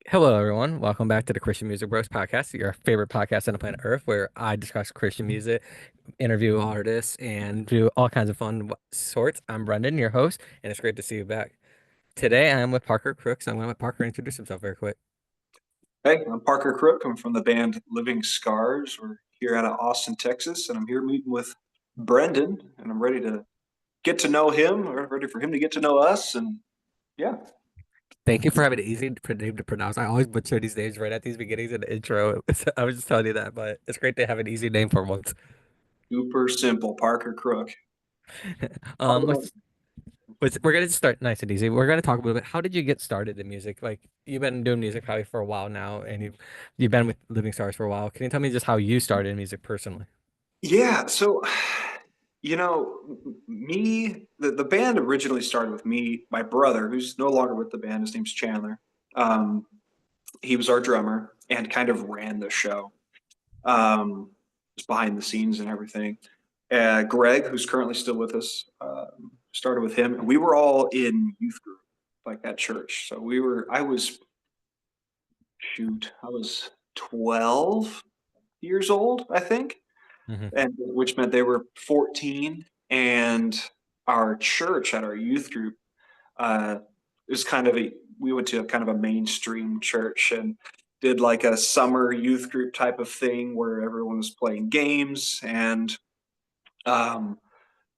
Hello, everyone. Welcome back to the Christian Music Bros podcast, your favorite podcast on the planet Earth, where I discuss Christian music, interview artists, and do all kinds of fun sorts. I'm Brendan, your host, and it's great to see you back. Today, I am with Parker Crook, so I'm going to let Parker introduce himself very quick. Hey, I'm Parker Crook. I'm from the band Living Scars. We're here out of Austin, Texas, and I'm here meeting with Brendan, and I'm ready to get to know him, or ready for him to get to know us. And yeah, Thank you for having it easy name to pronounce. I always butcher these names right at these beginnings of the intro. So I was just telling you that, but it's great to have an easy name for once. super simple, Parker Crook. All the Let's we're gonna start nice and easy. We're gonna talk a little bit. How did you get started in music? Like you've been doing music probably for a while now, and you've been with Living Stars for a while. Can you tell me just how you started in music personally? Yeah, so the band originally started with me, my brother, who's no longer with the band. His name's Chandler. Um, he was our drummer and kind of ran the show. Just behind the scenes and everything. Greg, who's currently still with us, started with him, and we were all in youth group, like at church. So I was 12 years old, I think, Hmm. and which meant they were 14. And our church at our youth group uh, is we went to a kind of a mainstream church and did like a summer youth group type of thing where everyone was playing games and um,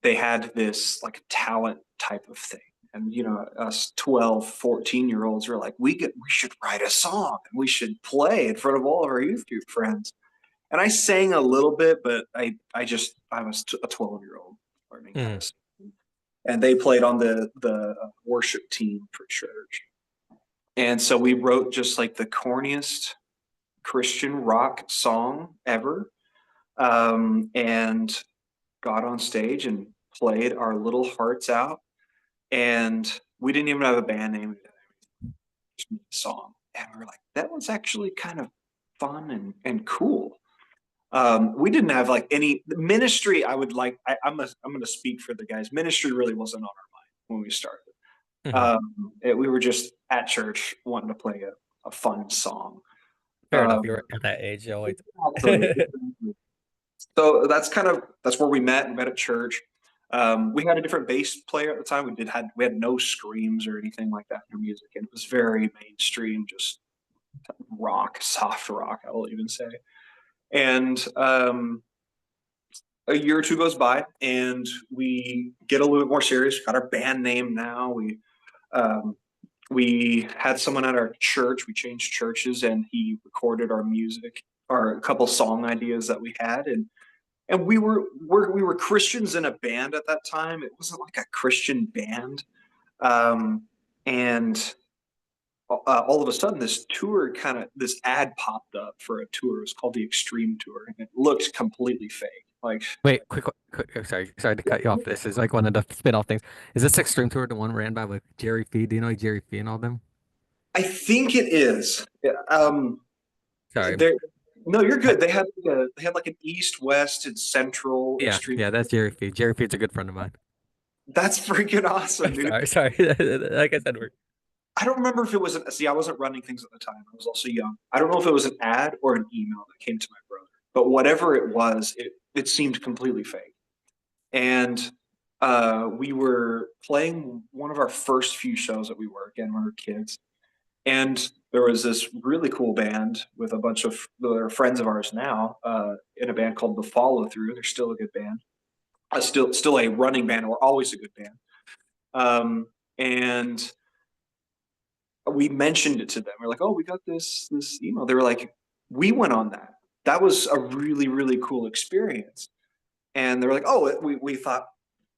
they had this like talent type of thing. And us 12, 14 year olds were like, we should write a song and we should play in front of all of our youth group friends. And I sang a little bit, but I was a 12-year old learning how Hmm. to sing. And they played on the worship team for church. And so we wrote just like the corniest Christian rock song ever, and got on stage and played our little hearts out. And we didn't even have a band name, just made a song. And we were like, that was actually kind of fun and cool. We didn't have like any ministry. I'm going to speak for the guys. Ministry really wasn't on our mind when we started. Hmm. We were just at church wanting to play a fun song. Fair enough. Um, You're at that age. You always. exactly. So that's where we met. We met at church. We had a different bass player at the time. We had no screams or anything like that in our music, and it was very mainstream, just rock, soft rock, I will even say. And a year or two goes by, and we get a little bit more serious. We got our band name now. Um, we had someone at our church. We changed churches, and he recorded our music, or a couple song ideas that we had, and we were Christians in a band at that time. It wasn't like a Christian band, um, and all of a sudden, this ad popped up for a tour. It was called the Extreme Tour, and it looked completely fake. Like, Wait, quick. Sorry to cut you off. This is like one of the spin-off things. Is this Extreme Tour the one ran by like Jerry Fee? Do you know like Jerry Fee and all them? I think it is. Yeah, Sorry. there. No, you're I- good. They had like an East, West, and Central yeah, Extreme. yeah, that's Jerry Fee. Jerry Fee's a good friend of mine. That's freaking awesome, dude. Sorry. Like I said, we're I don't remember if it was see, I wasn't running things at the time. I was also young. I don't know if it was an ad or an email that came to my brother, but whatever it was, it seemed completely fake. And we were playing one of our first few shows that we were again when we were kids, and there was this really cool band with a bunch of they're friends of ours now, in a band called The Follow Through. They're still a good band, still a running band, or always a good band. And we mentioned it to them. We're like, "Oh, we got this email." They were like, "We went on that. That was a really cool experience." And they were like, "Oh, we thought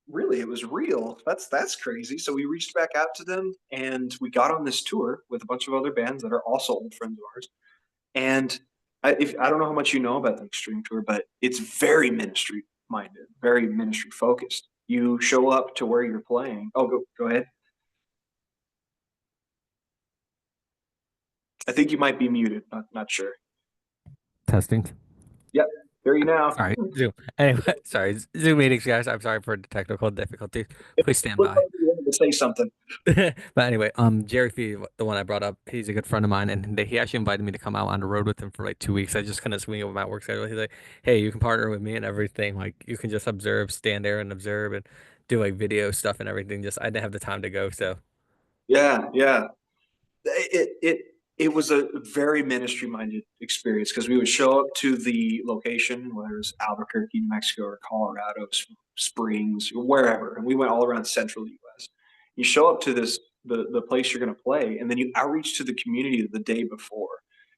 really it was real. That's crazy." So we reached back out to them, and we got on this tour with a bunch of other bands that are also old friends of ours. And I don't know how much you know about the Extreme Tour, but it's very ministry minded, very ministry focused. You show up to where you're playing. Oh, go ahead. I think you might be muted. Not sure. testing. Yep, hear you now. Sorry, Zoom. Anyway, sorry, Zoom meetings, guys. I'm sorry for the technical difficulties. Please stand by. to say something. But anyway, Jerry Fee, the one I brought up, he's a good friend of mine, and he actually invited me to come out on the road with him for like 2 weeks. I just couldn't swing over my work schedule. He's like, "Hey, you can partner with me and everything. Like, you can just observe, stand there and observe, and do like video stuff and everything." Just I didn't have the time to go, so. Yeah, yeah. It was a very ministry minded experience because we would show up to the location, whether it was Albuquerque, New Mexico, or Colorado Springs, or wherever, and we went all around central U.S. You show up to the place you're going to play, and then you outreach to the community the day before.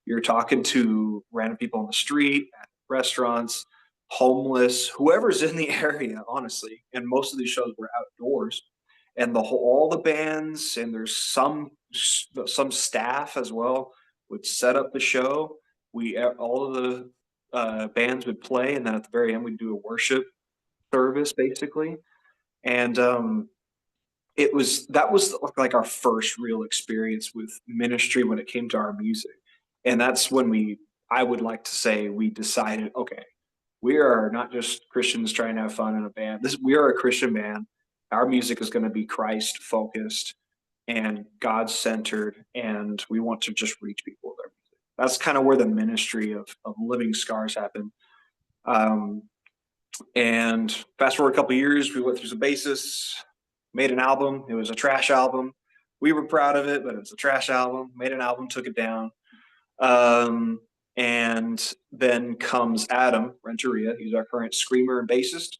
You're talking to random people on the street, at restaurants, homeless, whoever's in the area, honestly. And most of these shows were outdoors, and all the bands, and there's some staff as well, would set up the show. We all of the bands would play, and then at the very end we'd do a worship service basically. And it was that was like our first real experience with ministry when it came to our music. And that's when I would like to say, we decided, okay, we are not just Christians trying to have fun in a band. We are a Christian band. Our music is going to be Christ focused and God centered, and we want to just reach people with our music. That's kind of where the ministry of Living Scars happened. Um, and fast forward a couple years, we went through some bassists, made an album. It was a trash album. We were proud of it, but it was a trash album. Made an album, took it down. Um, and then comes Adam Renteria. He's our current screamer and bassist.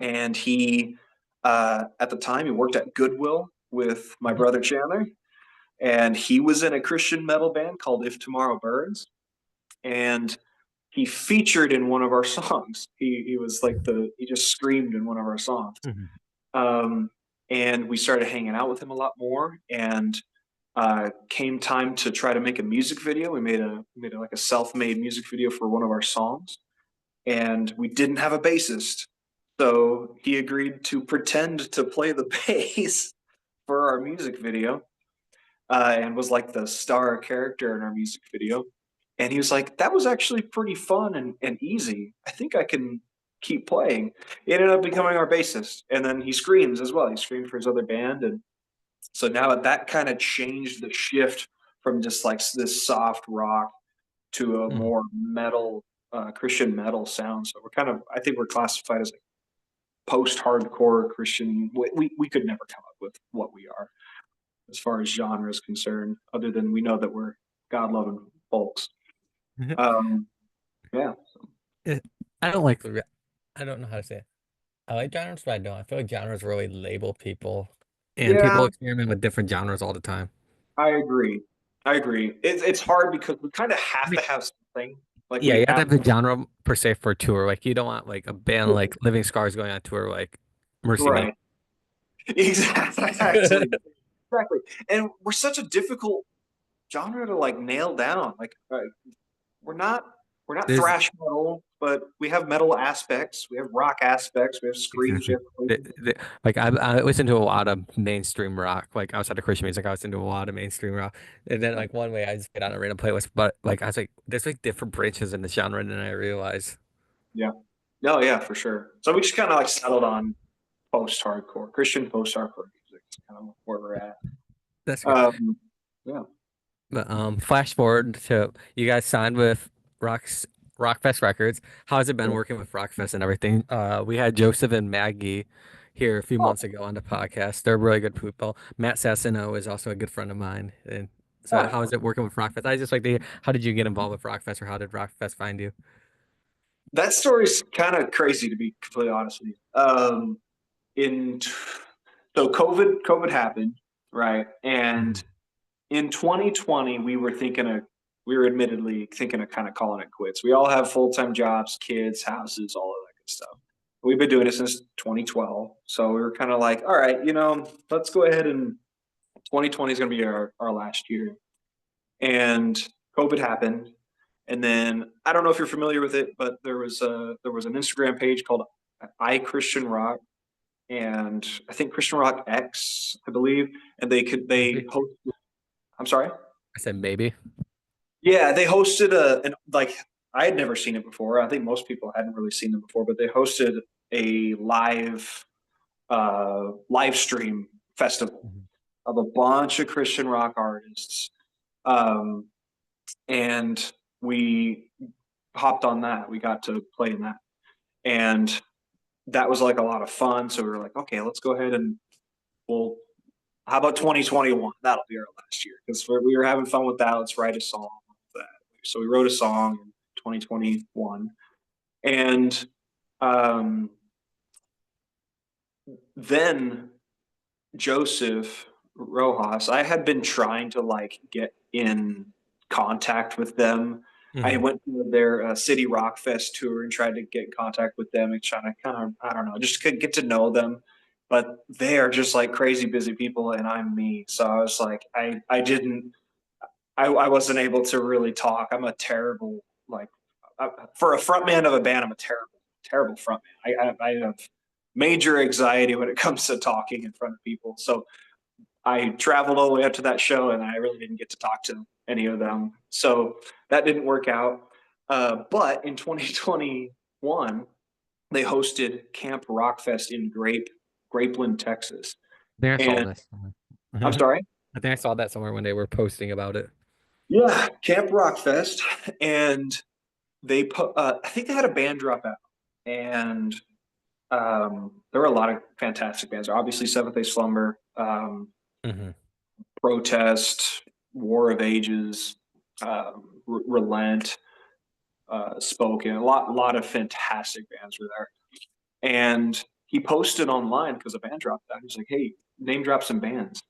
And he, at the time, he worked at Goodwill with my Mhm. brother Chandler. And he was in a Christian metal band called If Tomorrow Burns. And he featured in one of our songs. He was like he just screamed in one of our songs. Mhm. Um, and we started hanging out with him a lot more. And came time to try to make a music video. We made like a self-made music video for one of our songs, and we didn't have a bassist, so he agreed to pretend to play the bass for our music video, and was like the star character in our music video. And he was like, "That was actually pretty fun and easy. I think I can keep playing." He ended up becoming our bassist, and then he screams as well. He screamed for his other band, and so now that kind of changed the shift from just like this soft rock to a Mhm. more metal, Christian metal sound. So we're kind of, I think we're classified as like post-hardcore Christian. We could never come up with what we are as far as genre is concerned, other than we know that we're God-loving folks. Um, yeah. It- I don't like I don't know how to say it. I like genres, but I don't. I feel like genres really label people, and Yeah, people experiment with different genres all the time. I agree. I agree. It's hard because we kind of I have mean, to have something. Like yeah, we you have to have, have a genre per se for a tour. Like, you don't want like a band like Living Scars going on tour like Mercy Me. right. Exactly. Exactly. And we're such a difficult genre to like nail down. Like we're not we're not There's thrash metal, but we have metal aspects. We have rock aspects. We have screams. We exactly. have crazy. Like I listen to a lot of mainstream rock, like outside of Christian music. I listen to a lot of mainstream rock, and then like one way I just get on a random playlist. But like I was like, there's like different branches in the genre than I realized. Yeah. No, yeah, for sure. So we just kind of like settled on post-hardcore, Christian post-hardcore music. It's kind of where we're at. That's good. Um, yeah. But flash forward to you guys signed with Rock's Rockfest Records. How's it been working with Rockfest and everything? We had Joseph and Maggie here a few Oh, months ago on the podcast. They're really good people. Matt Sassino is also a good friend of mine. And so yeah. how is it working with Rockfest? I just like to hear, how did you get involved with Rockfest, or how did Rockfest find you? That story's kind of crazy to be completely honest with you. In so COVID happened, right? And Mhm. in 2020, we were admittedly thinking of kind of calling it quits. We all have full-time jobs, kids, houses, all of that good stuff. We've been doing it since 2012. So we were kind of like, all right, let's go ahead, and 2020 is going to be our last year. And COVID happened. And then I don't know if you're familiar with it, but there was an Instagram page called I Christian Rock, and I think Christian Rock X, I believe, and they Maybe. host. I'm sorry. I said maybe. Yeah, they hosted like I had never seen it before. I think most people hadn't really seen them before, but they hosted a live stream festival Mhm. of a bunch of Christian rock artists. Um, and we hopped on that. We got to play in that. And that was like a lot of fun. So we were like, okay, let's go ahead and we'll, how about 2021? That'll be our last year because we were having fun with that. Let's write a song. With that. So we wrote a song in 2021. And um, then Joseph Rojas, I had been trying to like get in contact with them. I Mhm. went to their City Rock Fest tour and tried to get in contact with them and trying to kind of, I don't know, just could get to know them. But they are just like crazy busy people, and I'm me. So I was like, I wasn't able to really talk. I'm a terrible, like, for a frontman of a band, I'm a terrible frontman. I have major anxiety when it comes to talking in front of people. So I traveled all the way up to that show, and I really didn't get to talk to any of them. So that didn't work out. But in 2021, they hosted Camp Rockfest in Grapeland, Texas. I think I saw And this somewhere. I'm sorry. I think I saw that somewhere when they were posting about it. Yeah, Camp Rockfest, and they put. I think they had a band drop out, and there were a lot of fantastic bands. Obviously, Seventh Day Slumber, Hmm. Protest, War of Ages, Relent, Spoken. A lot of fantastic bands were there. And he posted online because a band dropped out. He's like, "Hey, name drop some bands."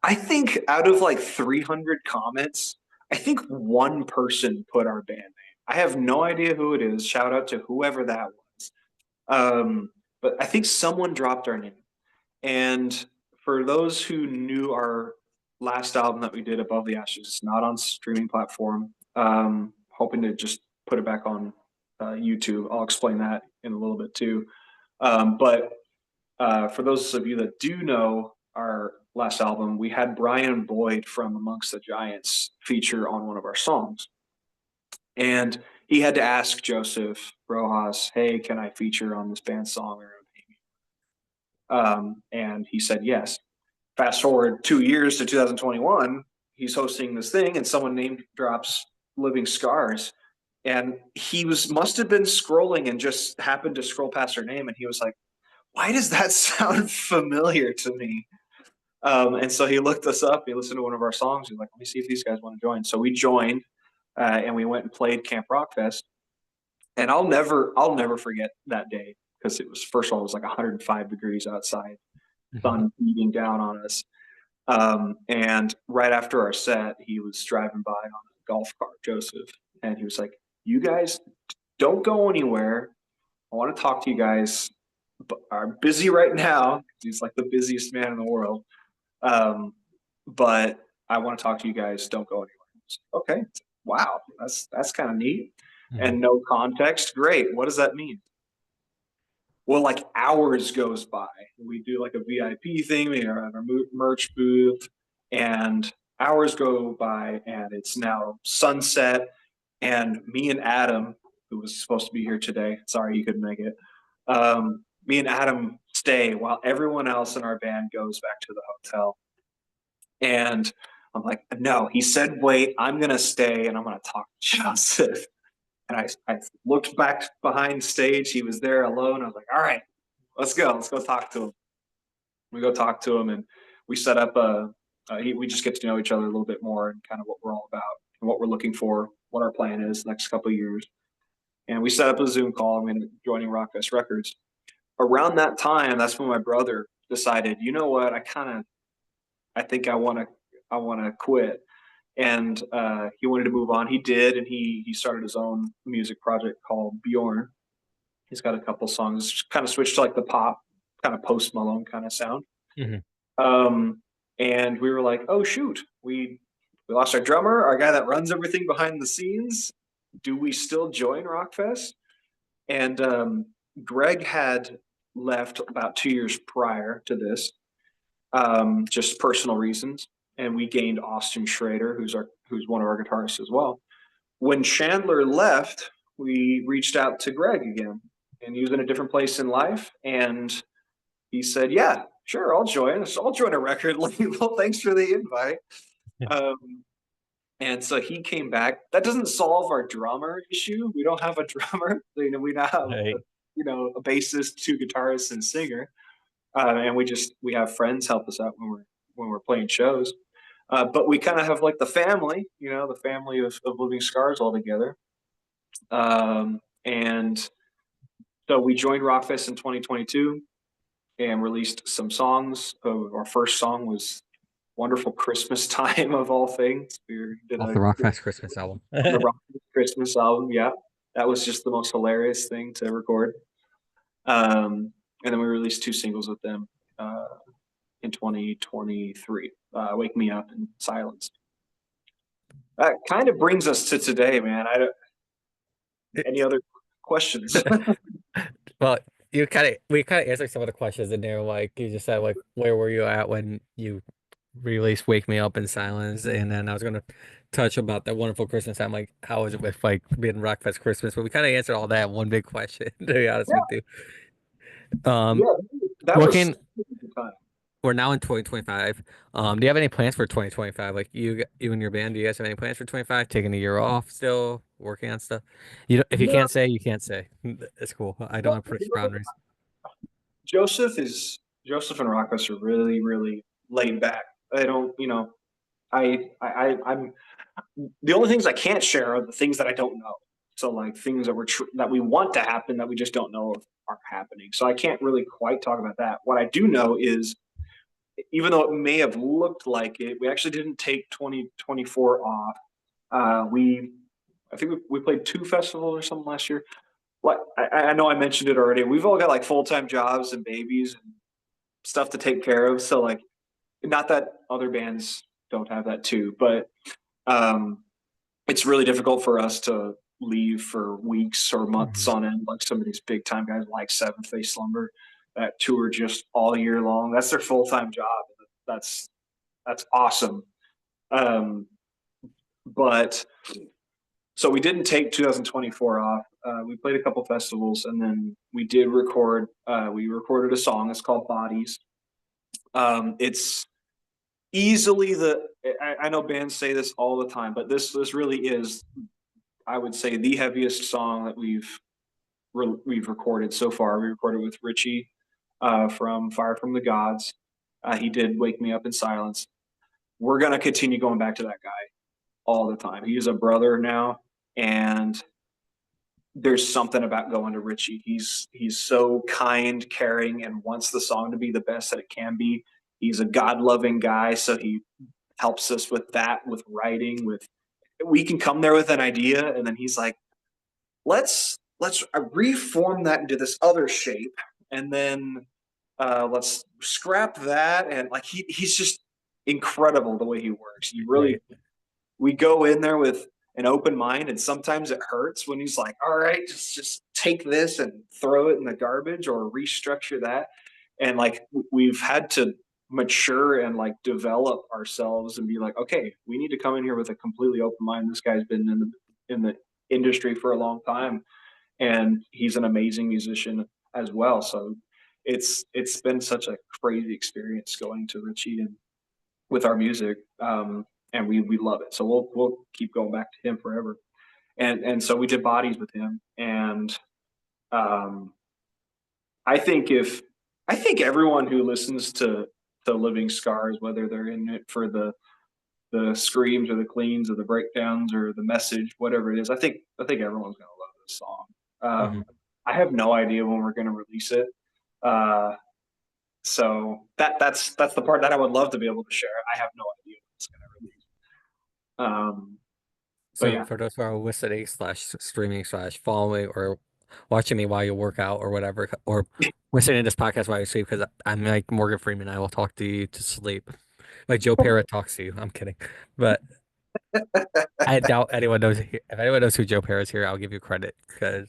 I think out of like 300 comments, I think one person put our band name. I have no idea who it is. Shout out to whoever that was. But I think someone dropped our name. And for those who knew our last album that we did, Above the Ashes, it's not on streaming platform. Hoping to just put it back on YouTube. I'll explain that in a little bit too. But for those of you that do know our last album, we had Brian Boyd from Amongst the Giants feature on one of our songs. And he had to ask Joseph Rojas, hey, can I feature on this band song? And he said yes. Fast forward 2 years to 2021, he's hosting this thing, and someone name drops Living Scars. And he must have been scrolling and just happened to scroll past her name, and he was like, why does that sound familiar to me? And so he looked us up. He listened to one of our songs. He's like, let me see if these guys want to join. So we joined, and we went and played Camp Rockfest. And I'll never forget that day because it was, first of all, it was like 105 degrees outside, Hmm. sun beating down on us. And right after our set, he was driving by on a golf cart, Joseph, and he was like, "You guys don't go anywhere. I want to talk to you guys. I'm busy right now." He's like the busiest man in the world. Um, but I want to talk to you guys. Don't go anywhere. Okay. Wow. That's kind of neat. Hmm. And no context. Great. What does that mean? Well, like hours goes by. We do like a VIP thing. We have our merch booth, and hours go by, and it's now sunset. And me and Adam, who was supposed to be here today, sorry you couldn't make it. Me and Adam stay while everyone else in our band goes back to the hotel. And I'm like, no, he said, wait, I'm going to stay and I'm going to talk to Joseph. And I looked back behind stage. He was there alone. I was like, all right, let's go. Let's go talk to him. We go talk to him, and we set up we just get to know each other a little bit more and kind of what we're all about and what we're looking for, what our plan is next couple of years. And we set up a Zoom call. I'm joining Rockfest Records. Around that time, that's when my brother decided, you know what, I think I want to quit. And he wanted to move on. He did, and he started his own music project called Bjorn. He's got a couple songs, kind of switched to like the pop, kind of Post Malone kind of sound. Hmm. Um, and we were like, oh shoot, we lost our drummer, our guy that runs everything behind the scenes. Do we still join Rockfest? And Greg had left about 2 years prior to this, just personal reasons. And we gained Austin Schrader, who's one of our guitarists as well. When Chandler left, we reached out to Greg again, and he was in a different place in life, and he said, "Yeah." sure, I'll join. I'll join a record label. Thanks for the invite. Um, and so he came back. That doesn't solve our drummer issue. We don't have a drummer. We now have Right. a bassist, two guitarists, and singer. And we have friends help us out when we're playing shows. But we kind of have like the family, the family of Living Scars all together. And so we joined Rockfest in 2022 and released some songs. Our first song was "Wonderful Christmas Time" of all things. We did Off the Rockfast Christmas album. the Rockfest Christmas album. Yeah, that was just the most hilarious thing to record. And then we released two singles with them uh, in 2023. "Wake Me Up" and "Silence." That kind of brings us to today, man. Any other questions? Well, we kind of answered some of the questions in there. Like you just said, like where were you at when you released "Wake Me Up in Silence," and then I was gonna touch about that wonderful Christmas time. Like how was it with like being Rockfest Christmas? But we kind of answered all that in one big question. To be honest with Yeah, you, um, yeah, that was looking, a good time. we're now in 2025. Do you have any plans for 2025? Like you and your band, do you guys have any plans for 25? Taking a year off, still working on stuff? You don't, if you No, can't say, you can't say. It's cool. I don't no, have to push boundaries. Joseph and Rockus are really, really laid back. I don't, I'm the only things I can't share are the things that I don't know. So like things that we want to happen that we just don't know if are happening. So I can't really quite talk about that. What I do know is, even though it may have looked like it, we actually didn't take 2024 off. We I think we played two festivals or something last year. What I know I mentioned it already. We've all got like full-time jobs and babies and stuff to take care of. So like, not that other bands don't have that too, but um, it's really difficult for us to leave for weeks or months Mhm. on end, like some of these big time guys like Seventh Day Slumber that tour just all year long. That's their full time job. That's that's awesome. Um, but so we didn't take 2024 off. We played a couple festivals, and then we did record. We recorded a song. It's called Bodies. It's easily I know bands say this all the time, but this really is, I would say, the heaviest song that we've recorded so far. We recorded with Richie from Fire from the Gods. He did "Wake Me Up in Silence." We're gonna continue going back to that guy all the time. He's a brother now, and there's something about going to Richie. He's so kind, caring, and wants the song to be the best that it can be. He's a God loving guy, so he helps us with that, with writing. With We can come there with an idea, and then he's like, let's reform that into this other shape, and then let's scrap that. And like he's just incredible the way he works. He really Right. We go in there with an open mind, and sometimes it hurts when he's like, all right, just take this and throw it in the garbage or restructure that. And like we've had to mature and like develop ourselves and be like, okay, we need to come in here with a completely open mind. This guy's been in the industry for a long time, and he's an amazing musician as well. So it's been such a crazy experience going to Richie and with our music, and we love it. So we'll keep going back to him forever. And so we did Bodies with him, and um, I think if I think everyone who listens to Living Scars, whether they're in it for the screams or the cleans or the breakdowns or the message, whatever it is, I think everyone's gonna love this song. Mhm. I have no idea when we're gonna release it. Uh, so that's the part that I would love to be able to share. I have no idea when it's gonna release. But So yeah, for those who are listening slash streaming slash following or watching me while you work out or whatever, or listening to this podcast while you sleep, because I'm like Morgan Freeman, I will talk to you to sleep. Like Joe Parrott talks to you. I'm kidding, but I doubt anyone knows. If anyone knows who Joe Parrott is here, I'll give you credit because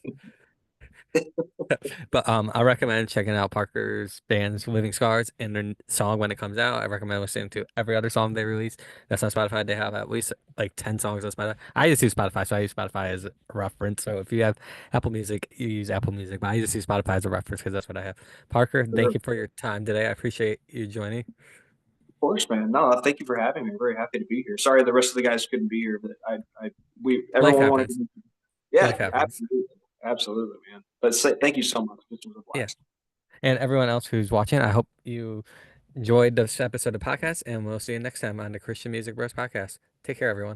But I recommend checking out Parker's band's Living Scars and their song when it comes out. I recommend listening to every other song they release. That's on Spotify. They have at least like 10 songs on Spotify. I just use Spotify, so I use Spotify as a reference. So if you have Apple Music, you use Apple Music. But I just use Spotify as a reference because that's what I have. Parker, Sure. thank Of you for your time today. I appreciate you joining. course, man. No, thank you for having me. I'm very happy to be here. Sorry the rest of the guys couldn't be here, but Life everyone wanted happens. to. Yeah, Life happens. absolutely, absolutely, man. But thank you so much. This was a Yeah. blast. And everyone else who's watching, I hope you enjoyed this episode of the podcast, and we'll see you next time on the Christian Music Bros podcast. Take care, everyone.